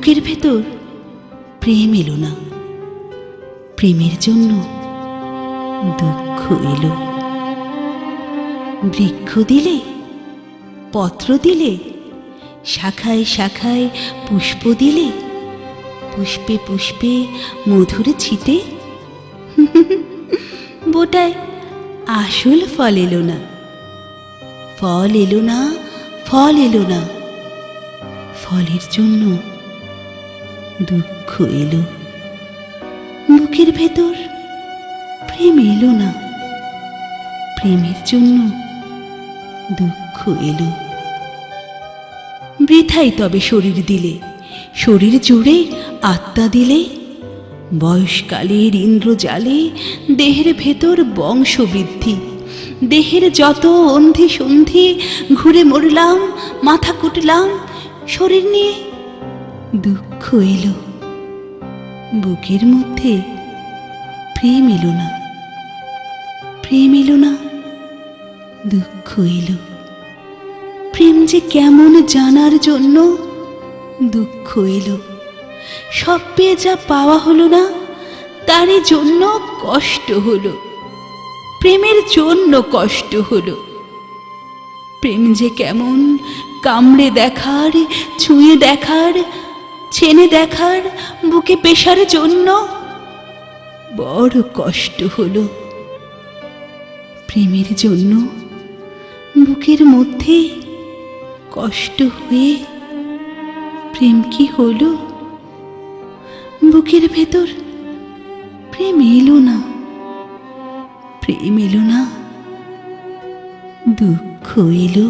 বুকের ভেতর প্রেম এলো না, প্রেমের জন্য দুঃখ এলো। বৃক্ষ দিলে, পত্র দিলে, শাখায় শাখায় পুষ্প দিলে, পুষ্পে পুষ্পে মধুর ছিটে বোটায় আসল ফল এলো না, ফল এলো না, ফল এলো না, ফলের জন্য দুঃখ এলো। বুকের ভেতর প্রেম এলো না, প্রেমের জন্য দুঃখ এলো। বৃথাই তবে শরীর দিলে, শরীর জুড়ে আত্মা দিলে, বয়সকালের ইন্দ্রজালে দেহের ভেতর বংশবৃদ্ধি, দেহের যত অন্ধি সন্ধি ঘুরে মরলাম, মাথা কুটলাম, শরীর নিয়ে দুঃখ এলো। বুকের মধ্যে প্রেম এলো না, প্রেম এলো না, দুঃখ এলো। প্রেম যে কেমন জানার জন্য দুঃখ এলো। সব পেয়ে যা পাওয়া হলো না, তারই জন্য কষ্ট হলো, প্রেমের জন্য কষ্ট হলো। প্রেম যে কেমন কামড়ে দেখার, ছুঁয়ে দেখার, চেনে দেখার, বুকে পেশার জন্য বড় কষ্ট হলো। প্রেমের জন্য বুকের মধ্যে কষ্ট হয়ে প্রেম কি হলো? বুকের ভেতর প্রেম এলো না, প্রেম এলো না, দুঃখ এলো।